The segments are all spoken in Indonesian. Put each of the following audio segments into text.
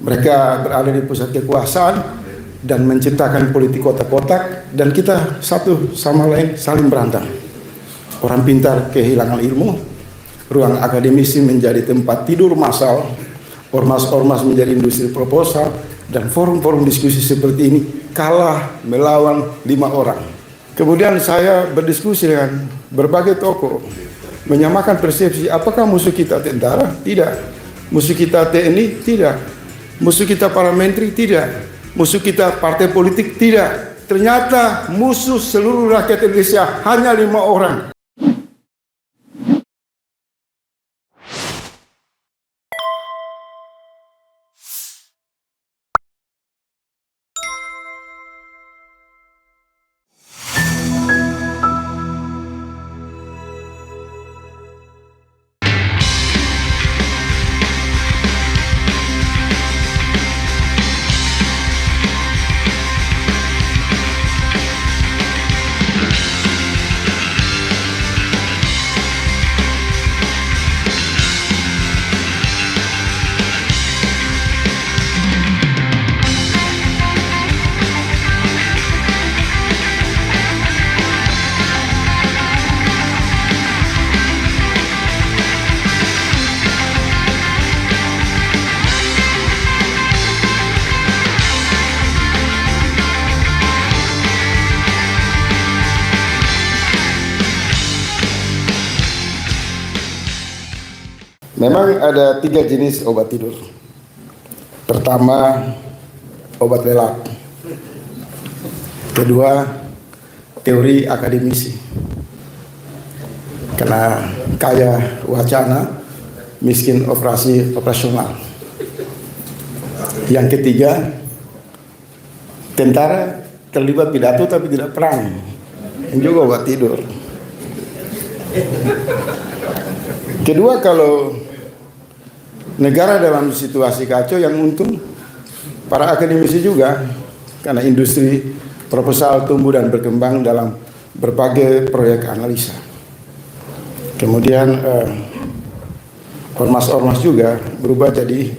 Mereka berada di pusat kekuasaan dan menciptakan politik kotak-kotak, dan kita satu sama lain saling berantem. Orang pintar kehilangan ilmu, ruang akademisi menjadi tempat tidur massal, ormas-ormas menjadi industri proposal, dan forum-forum diskusi seperti ini kalah melawan 5 orang. Kemudian saya berdiskusi dengan berbagai tokoh, menyamakan persepsi. Apakah musuh kita tentara? Tidak. Musuh kita TNI? Tidak. Musuh kita para menteri? Tidak. Musuh kita partai politik? Tidak. Ternyata musuh seluruh rakyat Indonesia hanya 5 orang. Memang ada 3 jenis obat tidur. Pertama, obat lelap. Kedua, teori akademisi. Karena kaya wacana, miskin operasional. Yang ketiga, tentara terlibat pidato tapi tidak perang. Yang juga obat tidur. Kedua, kalau negara dalam situasi kacau, yang untung para akademisi juga, karena industri proposal tumbuh dan berkembang dalam berbagai proyek analisa. Kemudian ormas-ormas juga berubah jadi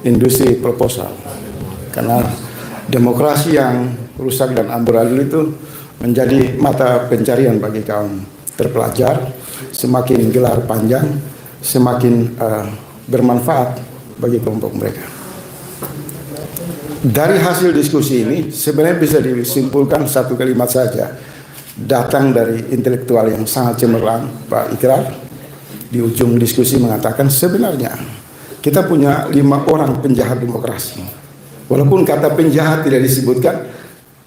industri proposal, karena demokrasi yang rusak dan amburadul itu menjadi mata pencarian bagi kaum terpelajar. Semakin gelar panjang, semakin bermanfaat bagi kelompok mereka. Dari hasil diskusi ini sebenarnya bisa disimpulkan satu kalimat saja, datang dari intelektual yang sangat cemerlang, Pak Ikrar. Di ujung diskusi mengatakan sebenarnya kita punya 5 orang penjahat demokrasi. Walaupun kata penjahat tidak disebutkan,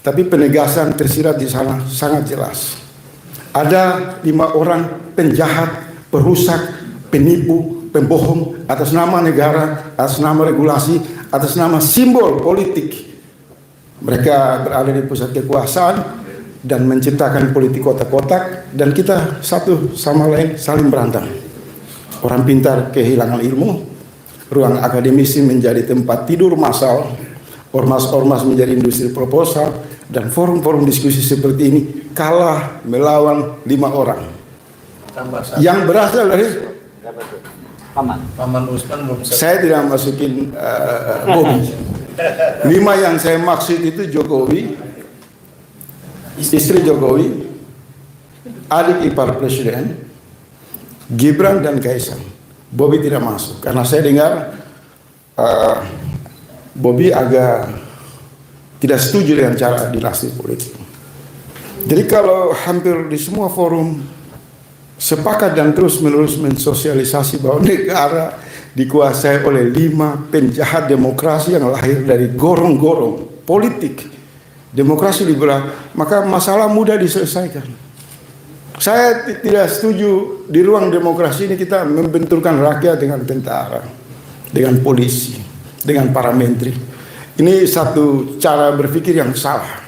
tapi penegasan tersirat di sana sangat jelas. Ada 5 orang penjahat, perusak, penipu, pembohong atas nama negara, atas nama regulasi, atas nama simbol politik. Mereka berada di pusat kekuasaan dan menciptakan politik kotak-kotak, dan kita satu sama lain saling berantem. Orang pintar kehilangan ilmu, ruang akademisi menjadi tempat tidur massal, ormas-ormas menjadi industri proposal, dan forum-forum diskusi seperti ini kalah melawan 5 orang. Yang berasal dari Paman Usman belum. Saya tidak masukin Bobi. 5 yang saya maksud itu Jokowi, istri Jokowi, adik ipar presiden, Gibran dan Kaisang. Bobi tidak masuk karena saya dengar Bobi agak tidak setuju dengan cara dinasti politik. Jadi kalau hampir di semua forum sepakat dan terus-menerus mensosialisasi bahwa negara dikuasai oleh 5 penjahat demokrasi yang lahir dari gorong-gorong politik demokrasi liberal, maka masalah mudah diselesaikan. Saya tidak setuju di ruang demokrasi ini kita membenturkan rakyat dengan tentara, dengan polisi, dengan para menteri. Ini satu cara berpikir yang salah.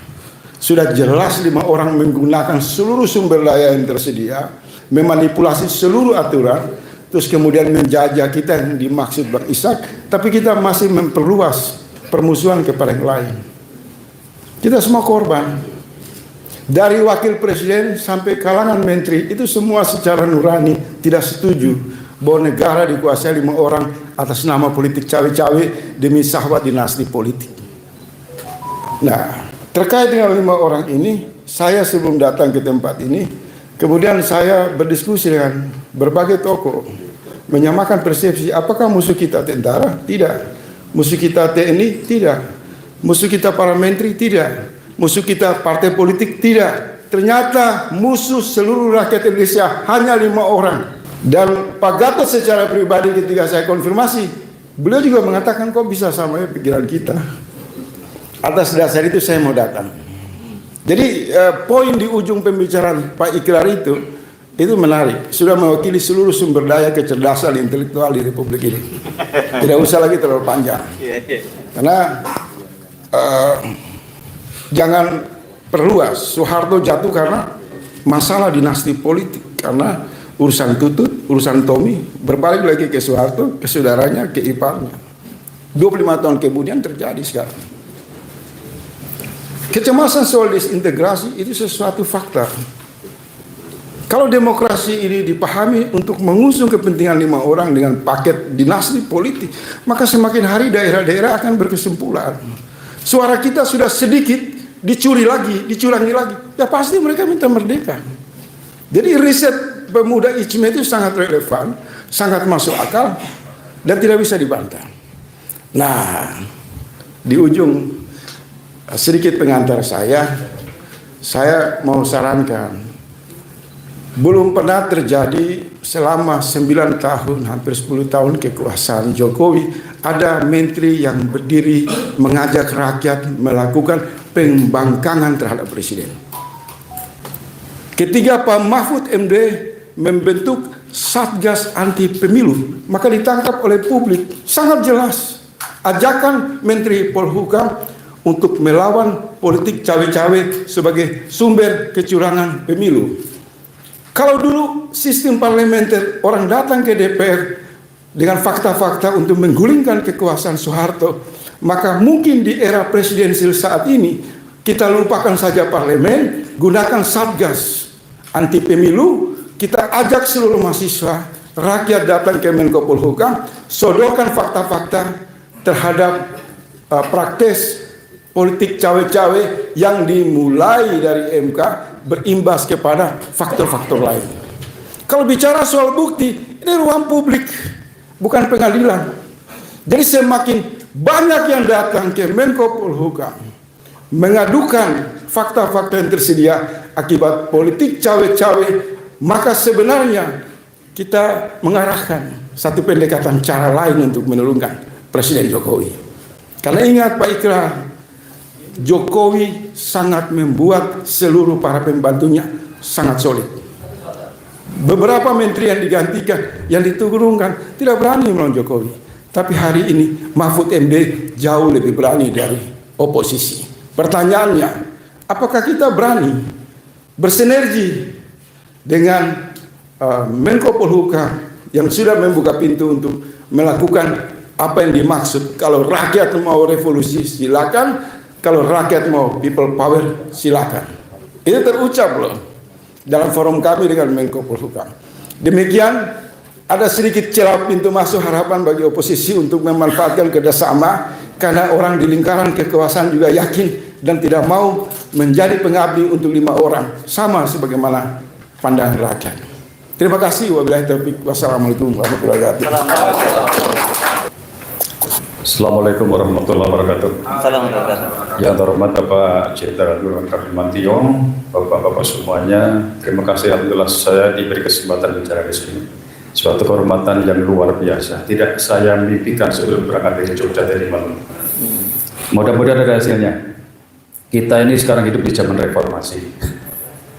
Sudah jelas 5 orang menggunakan seluruh sumber daya yang tersedia, memanipulasi seluruh aturan, terus kemudian menjajah kita yang dimaksud Bang Ishak, tapi kita masih memperluas permusuhan kepada yang lain. Kita semua korban. Dari wakil presiden sampai kalangan menteri, itu semua secara nurani tidak setuju bahwa negara dikuasai 5 orang atas nama politik cawe-cawe demi syahwat dinasti politik. Nah, terkait dengan 5 orang ini, saya sebelum datang ke tempat ini, kemudian saya berdiskusi dengan berbagai tokoh, menyamakan persepsi, apakah musuh kita tentara? Tidak. Musuh kita TNI? Tidak. Musuh kita para menteri? Tidak. Musuh kita partai politik? Tidak. Ternyata musuh seluruh rakyat Indonesia hanya 5 orang. Dan Pak Gatot secara pribadi ketika saya konfirmasi, beliau juga mengatakan kok bisa sama pikiran kita. Atas dasar itu saya mau datang. Jadi poin di ujung pembicaraan Pak Ikrar itu menarik. Sudah mewakili seluruh sumber daya kecerdasan intelektual di Republik ini. Tidak usah lagi terlalu panjang. Karena jangan perluas. Soeharto jatuh karena masalah dinasti politik. Karena urusan Tutut, urusan Tommy, berbalik lagi ke Soeharto, ke saudaranya, ke iparnya. 25 tahun kemudian terjadi sekarang. Kecemasan soal disintegrasi itu sesuatu fakta. Kalau demokrasi ini dipahami untuk mengusung kepentingan 5 orang dengan paket dinasti politik, maka semakin hari daerah-daerah akan berkesimpulan. Suara kita sudah sedikit, dicuri lagi, dicurangi lagi. Ya pasti mereka minta merdeka. Jadi riset pemuda ICME itu sangat relevan, sangat masuk akal, dan tidak bisa dibantah. Nah, di ujung sedikit pengantar saya mau sarankan, belum pernah terjadi selama 9 tahun, hampir 10 tahun kekuasaan Jokowi, ada menteri yang berdiri mengajak rakyat melakukan pembangkangan terhadap presiden. Ketika Pak Mahfud MD membentuk Satgas Anti Pemilu, maka ditangkap oleh publik sangat jelas ajakan Menteri Polhukam untuk melawan politik cawe-cawe sebagai sumber kecurangan pemilu. Kalau dulu sistem parlementer orang datang ke DPR dengan fakta-fakta untuk menggulingkan kekuasaan Soeharto, maka mungkin di era presidensial saat ini kita lupakan saja parlemen, gunakan Satgas Anti Pemilu, kita ajak seluruh mahasiswa, rakyat datang ke Menko Polhukam, sodorkan fakta-fakta terhadap praktis politik cawe-cawe yang dimulai dari MK berimbas kepada faktor-faktor lain. Kalau bicara soal bukti, ini ruang publik, bukan pengadilan. Jadi semakin banyak yang datang ke Menko Polhukam mengadukan fakta-fakta yang tersedia akibat politik cawe-cawe, maka sebenarnya kita mengarahkan satu pendekatan cara lain untuk menurunkan Presiden Jokowi. Karena ingat Pak Ikrar, Jokowi sangat membuat seluruh para pembantunya sangat solid. Beberapa menteri yang digantikan, yang diturunkan tidak berani melawan Jokowi. Tapi hari ini Mahfud MD jauh lebih berani dari oposisi. Pertanyaannya, apakah kita berani bersinergi dengan Menko Polhukam yang sudah membuka pintu untuk melakukan apa yang dimaksud? Kalau rakyat mau revolusi silakan, kalau rakyat mau people power silakan. Itu terucap loh dalam forum kami dengan Menko Polhukam. Demikian ada sedikit celah pintu masuk harapan bagi oposisi untuk memanfaatkan kerjasama, karena orang di lingkaran kekuasaan juga yakin dan tidak mau menjadi pengabdi untuk 5 orang, sama sebagaimana pandangan rakyat. Terima kasih. Wabillahi taufiq. Wassalamualaikum warahmatullahi wabarakatuh. Assalamualaikum warahmatullahi wabarakatuh. Yang terhormat Bapak Jenderal Nurul Mantio, Bapak-bapak semuanya, terima kasih. Alhamdulillah saya diberi kesempatan bicara di sini. Suatu kehormatan yang luar biasa. Tidak saya mimpikan sebelum berangkat dari Jogja dari malam. Mudah-mudahan ada hasilnya. Kita ini sekarang hidup di zaman reformasi.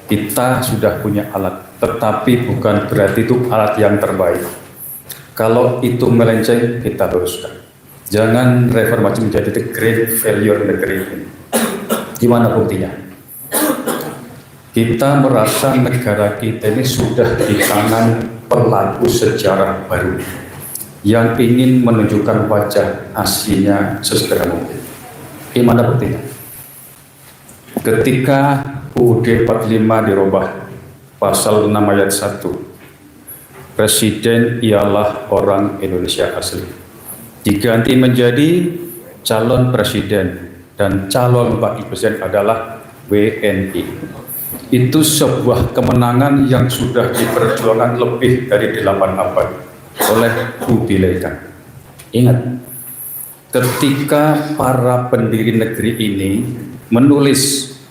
Kita sudah punya alat, tetapi bukan berarti itu alat yang terbaik. Kalau itu melenceng, kita luruskan. Jangan reformasi menjadi the great failure negeri ini. Gimana buktinya? Kita merasa negara kita ini sudah di tangan pelaku sejarah baru yang ingin menunjukkan wajah aslinya sesegera mungkin. Gimana buktinya? Ketika UUD 45 dirubah pasal 6 ayat 1, Presiden ialah orang Indonesia asli. diganti menjadi calon presiden dan calon wakil presiden adalah WNI. Itu sebuah kemenangan yang sudah diperjuangkan lebih dari 8 abad oleh Kubilai Khan. Ingat, ketika para pendiri negeri ini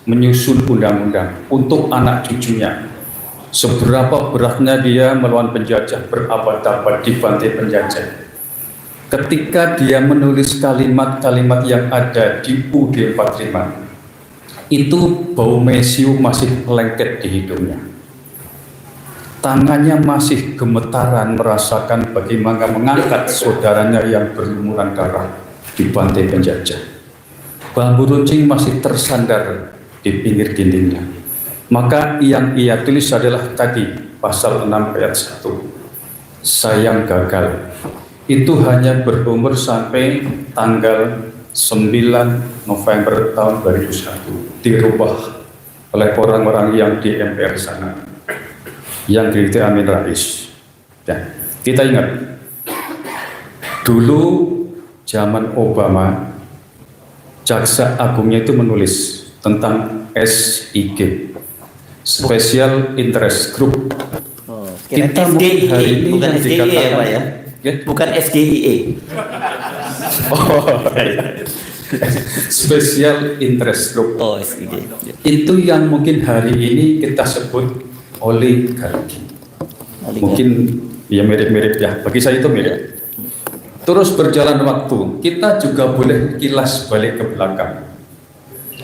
menyusun undang-undang untuk anak cucunya, seberapa beratnya dia melawan penjajah, berabad-abad dibantai penjajah. Ketika dia menulis kalimat-kalimat yang ada di UUD 45, itu bau mesiu masih lengket di hidungnya. Tangannya masih gemetaran merasakan bagaimana mengangkat saudaranya yang berlumuran darah dibantai penjajah. Bambu runcing masih tersandar di pinggir dindingnya. Maka yang ia tulis adalah tadi pasal 6 ayat 1. Sayang gagal. Itu hanya berumur sampai tanggal 9 November tahun 2001, dirubah oleh orang-orang yang di MPR sana, yang diikuti Amin Rais. Ya, kita ingat, dulu zaman Obama, Jaksa Agungnya itu menulis tentang SIG, Special Interest Group. Kita mungkin hari ini bukan yang SGIE ya dikatakan, Pak ya? Ya? Bukan SGIE. Oh, iya. Special Interest Group. Oh, SGIE. Itu yang mungkin hari ini kita sebut oligarki. Mungkin ya mirip-mirip ya, bagi saya itu mirip. Terus berjalan waktu, kita juga boleh kilas balik ke belakang.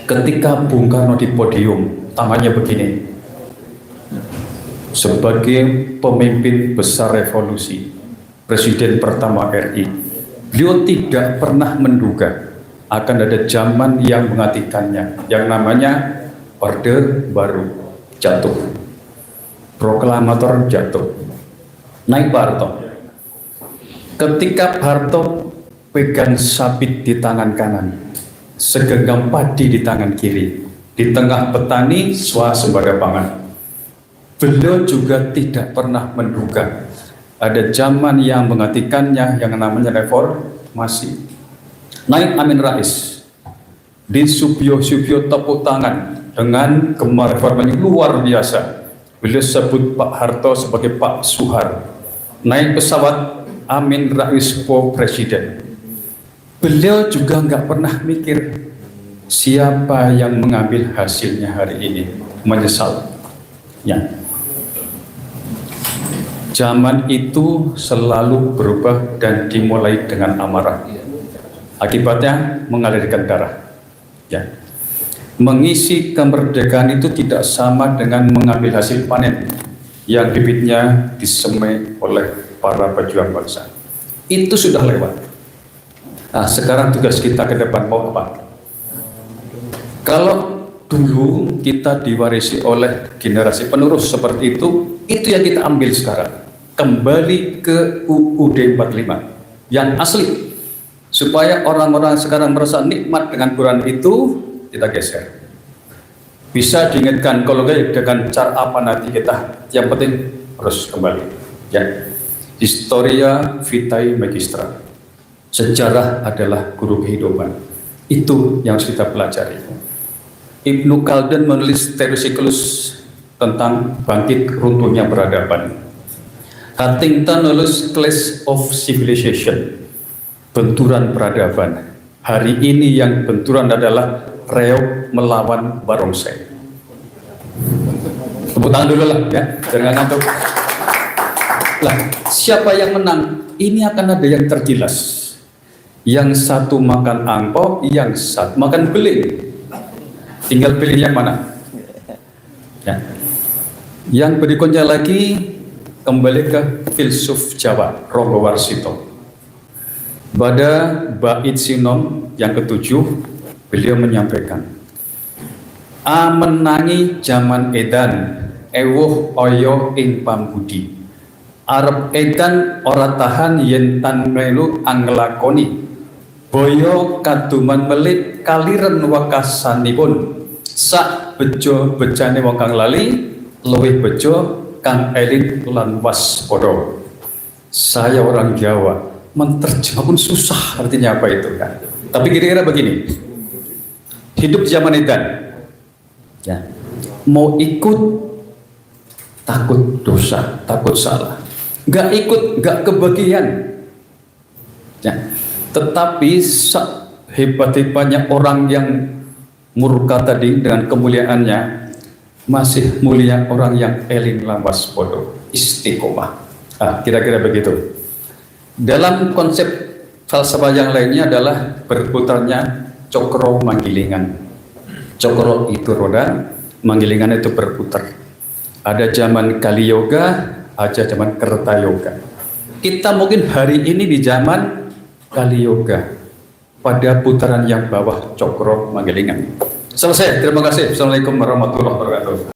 Ketika Bung Karno di podium, tamannya begini. Sebagai pemimpin besar revolusi, Presiden pertama RI, beliau tidak pernah menduga akan ada zaman yang mengatikannya, yang namanya Orde Baru jatuh, proklamator jatuh, naik Pak Harto. Ketika Pak Harto pegang sabit di tangan kanan, segenggam padi di tangan kiri, di tengah petani swasembada pangan, beliau juga tidak pernah menduga ada zaman yang mengatikannya yang namanya reformasi. Naik Amin Rais, di Subyo tepuk tangan dengan gemar reformasi luar biasa. Beliau sebut Pak Harto sebagai Pak Suhar. Naik pesawat Amin Rais Presiden. Beliau juga nggak pernah mikir siapa yang mengambil hasilnya hari ini, menyesal. Ya. Zaman itu selalu berubah dan dimulai dengan amarah. Akibatnya mengalirkan darah. Ya. Mengisi kemerdekaan itu tidak sama dengan mengambil hasil panen yang bibitnya disemai oleh para pejuang bangsa. Itu sudah lewat. Nah, sekarang tugas kita ke depan mau apa? Kalau dulu kita diwarisi oleh generasi penerus seperti itu yang kita ambil sekarang. Kembali ke UUD 45 yang asli, supaya orang-orang sekarang merasa nikmat dengan Quran itu, kita geser. Bisa diingatkan kalau dengan cara apa nanti kita, yang penting harus kembali. Ya, Historia Vitae Magistra, sejarah adalah guru kehidupan. Itu yang harus kita pelajari. Ibnu Khaldun menulis teori siklus tentang bangkit runtuhnya peradaban. Huntington menulis Clash of Civilization, benturan peradaban. Hari ini yang benturan adalah reog melawan barongsai. Tepuk tangan dulu lah ya, jangan ngantuk. Lah, siapa yang menang? Ini akan ada yang tergilas. Yang satu makan angpau, yang satu makan beling. Tinggal pilih yang mana. Ya. Yang berikutnya lagi, kembali ke filsuf Jawa, Ronggo Warsito. Pada bait sinom yang ketujuh, beliau menyampaikan, menangi zaman edan, ewuh oyo ing pambudi. Arep edan ora tahan yen tan melu anglakoni. Boyo kaduman melit kaliren wakasanipun. Sak bejo bejane wong kang lali, luwih bejo kang elit lan waspada. Saya orang Jawa, menerjemah pun susah artinya apa itu kan. Tapi kira-kira begini, hidup zaman edan, ya, mau ikut takut dosa, takut salah, nggak ikut nggak kebagian, ya. Tetapi hebat-hebatnya orang yang murka tadi dengan kemuliaannya, masih mulia orang yang eling lawas bodoh, istiqomah. Kira-kira begitu. Dalam konsep falsafah yang lainnya adalah berputarnya cokro manggilingan. Cokro itu roda, manggilingan itu berputar. Ada zaman Kali Yoga, ada zaman Kerta Yoga. Kita mungkin hari ini di zaman Kali Yoga, pada putaran yang bawah cokro manggilingan. Selesai, terima kasih. Assalamualaikum warahmatullahi wabarakatuh.